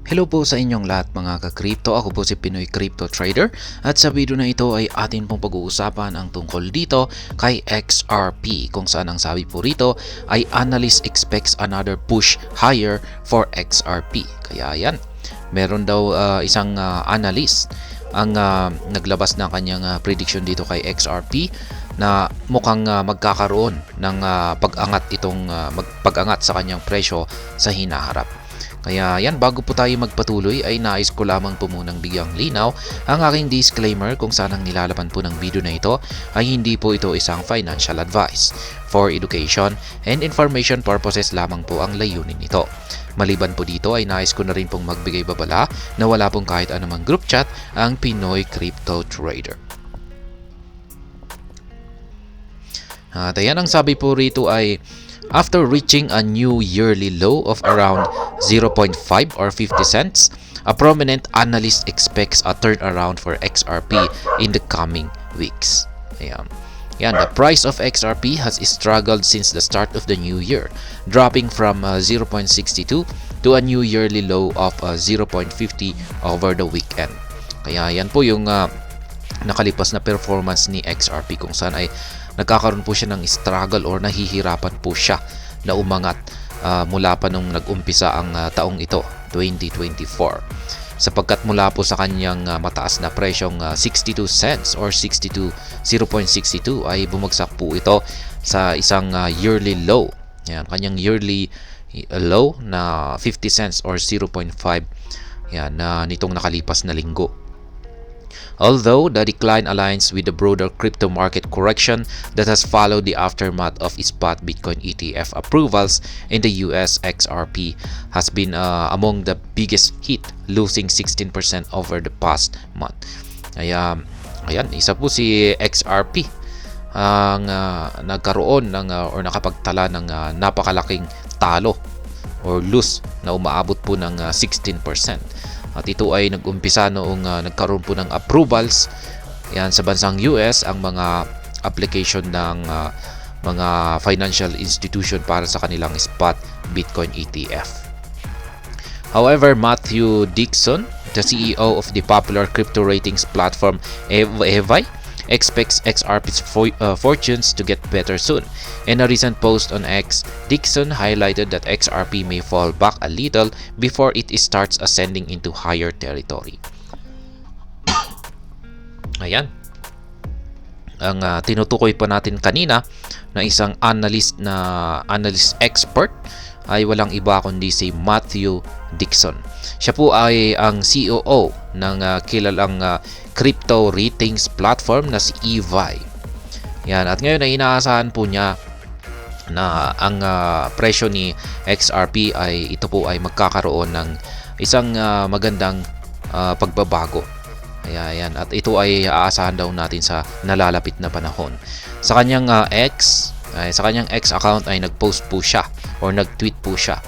Hello po sa inyong lahat mga ka-crypto. Ako po si Pinoy Crypto Trader at sa video na ito ay atin pong pag-uusapan ang tungkol dito kay XRP, kung saan ang sabi po rito ay analyst expects another push higher for XRP. Kaya yan, meron daw isang analyst ang naglabas ng kanyang prediction dito kay XRP na mukhang magkakaroon ng pag-angat pag-angat sa kanyang presyo sa hinaharap. Kaya yan, bago po tayo magpatuloy ay nais ko lamang po munang bigyang linaw ang aking disclaimer kung saan ang nilalaman po ng video na ito ay hindi po ito isang financial advice. For education and information purposes lamang po ang layunin nito. Maliban po dito ay nais ko na rin pong magbigay babala na wala pong kahit anumang group chat ang Pinoy Crypto Trader. At ayan, ang sabi po rito ay after reaching a new yearly low of around 0.5 or 50 cents, a prominent analyst expects a turnaround for XRP in the coming weeks. Ayan. Yan, the price of XRP has struggled since the start of the new year, dropping from 0.62 to a new yearly low of 0.50 over the weekend. Kaya yan po yung nakalipas na performance ni XRP, kung saan ay nagkakaroon po siya ng struggle or nahihirapan po siya na umangat mula pa nung nag-umpisa ang taong ito, 2024. Sapagkat mula po sa kanyang mataas na presyong 62 cents or 0.62 ay bumagsak po ito sa isang yearly low. Yan, kanyang yearly low na 50 cents or 0.5 yan, nitong nakalipas na linggo. Although the decline aligns with the broader crypto market correction that has followed the aftermath of spot Bitcoin ETF approvals in the US, XRP has been among the biggest hit, losing 16% over the past month. Ayan, isa po si XRP ang nagkaroon ng or nakapagtala ng napakalaking talo or loss na umaabot po ng 16%. At ito ay nag-umpisa noong nagkaroon po ng approvals yan sa bansang US ang mga application ng mga financial institution para sa kanilang spot Bitcoin ETF. However, Matthew Dixon, the CEO of the popular crypto ratings platform Evai, expects XRP's fortunes to get better soon. In a recent post on X, Dixon highlighted that XRP may fall back a little before it starts ascending into higher territory. Ayan. Ang tinutukoy pa natin kanina na isang analyst expert ay walang iba kundi si Matthew Dixon. Siya po ay ang COO ng kilalang crypto ratings platform na si Evai. Yan, at ngayon ay inaasahan po niya na ang presyo ni XRP ay ito po ay magkakaroon ng isang magandang pagbabago. Ayan, at ito ay aasahan daw natin sa nalalapit na panahon. Sa kanyang sa kanyang X account ay nag-post po siya or nag-tweet po siya.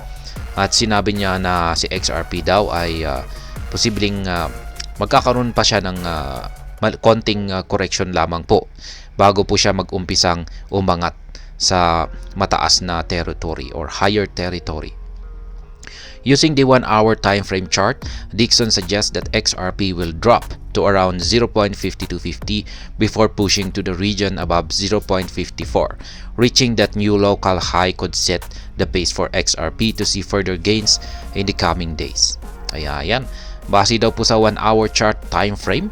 At sinabi niya na si XRP daw ay posibleng magkakaroon pa siya ng konting correction lamang po bago po siya mag-umpisang umangat sa mataas na territory or higher territory. Using the 1-hour time frame chart, Dixon suggests that XRP will drop to around 0.5250 before pushing to the region above 0.54. Reaching that new local high could set the pace for XRP to see further gains in the coming days. Ayan. Base daw po sa 1-hour chart time frame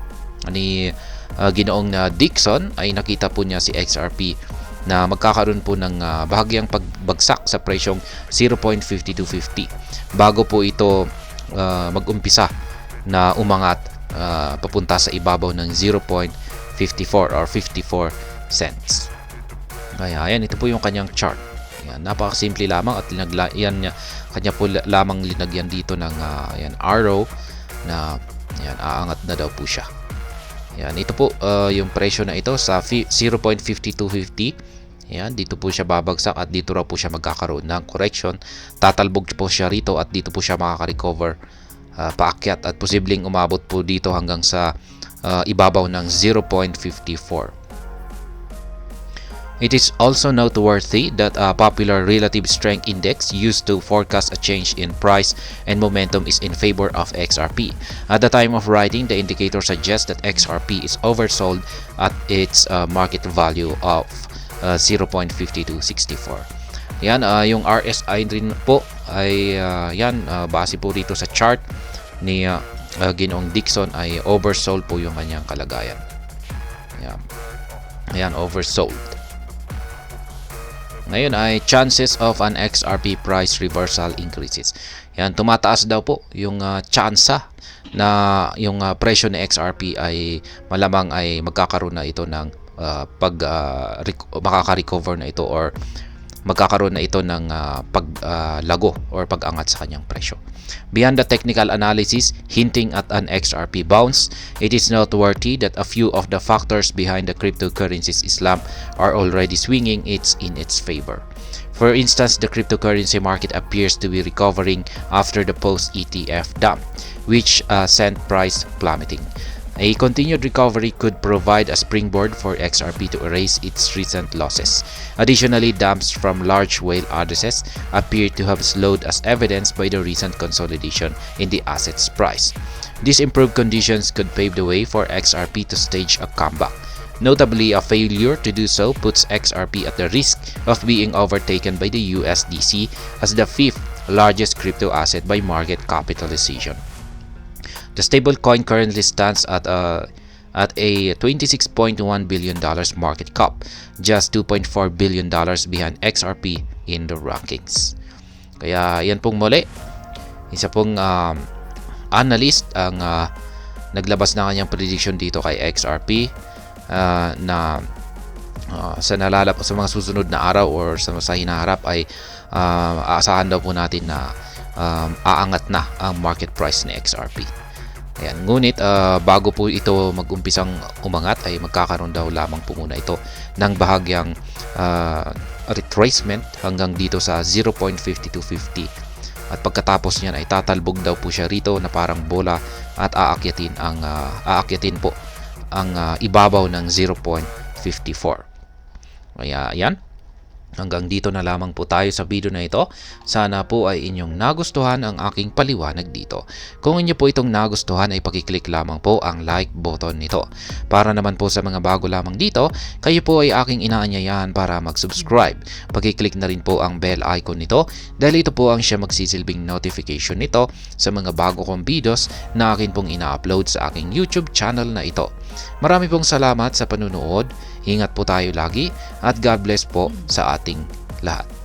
ni Ginoong Dixon ay nakita po niya si XRP na magkakaroon po ng bahagyang pagbagsak sa presyong 0.5250 bago po ito mag-umpisa na umangat papunta sa ibabaw ng 0.54 or 54 cents. Ayan, ito po yung kanyang chart. Ayan, napakasimple lamang at kanya po lamang linagyan dito ng arrow na aangat na daw po siya. Yan, ito po yung presyo na ito sa 0.5250. Yan, dito po siya babagsak at dito raw po siya magkakaroon ng correction. Tatalbog po siya rito at dito po siya makaka-recover paakyat at posibleng umabot po dito hanggang sa ibabaw ng 0.54. It is also noteworthy that a popular relative strength index used to forecast a change in price and momentum is in favor of XRP. At the time of writing, the indicator suggests that XRP is oversold at its market value of 0.5264. Yan, yung RSI rin po ay base po dito sa chart ni Ginoong Dixon ay oversold po yung kanyang kalagayan. Yan, oversold. Ngayon ay chances of an XRP price reversal increases. Yan, tumataas daw po yung tsansa na yung presyo ng XRP ay malamang ay magkakaroon na ito ng makaka-recover na ito or magkakaroon na ito ng paglago or pag-angat sa kanyang presyo. Beyond the technical analysis hinting at an XRP bounce, it is noteworthy that a few of the factors behind the cryptocurrency's slump are already swinging in its favor. For instance, the cryptocurrency market appears to be recovering after the post-ETF dump, which sent price plummeting. A continued recovery could provide a springboard for XRP to erase its recent losses. Additionally, dumps from large whale addresses appear to have slowed as evidenced by the recent consolidation in the asset's price. These improved conditions could pave the way for XRP to stage a comeback. Notably, a failure to do so puts XRP at the risk of being overtaken by the USDC as the fifth largest crypto asset by market capitalization. The stablecoin currently stands at a $26.1 billion market cap, just $2.4 billion behind XRP in the rankings. Kaya yan pong muli, isa pong analyst ang naglabas na kanyang prediction dito kay XRP na sa mga susunod na araw or sa hinaharap ay aasahan daw po natin na aangat na ang market price ni XRP. Ayan, ngunit bago po ito mag-umpisang umangat ay magkakaroon daw lamang po muna ito ng bahagyang retracement hanggang dito sa 0.5250 at pagkatapos niyan ay tatalbog daw po siya rito na parang bola at aakyatin po ang ibabaw ng 0.54. Kaya yan, hanggang dito na lamang po tayo sa video na ito. Sana po ay inyong nagustuhan ang aking paliwanag dito. Kung inyo po itong nagustuhan ay pakiclick lamang po ang like button nito. Para naman po sa mga bago lamang dito, kayo po ay aking inaanyayahan para mag-subscribe. Pakiclick na rin po ang bell icon nito dahil ito po ang siya magsisilbing notification nito sa mga bago kong videos na akin pong ina-upload sa aking YouTube channel na ito. Marami pong salamat sa panunood. Ingat po tayo lagi at God bless po sa ating lahat.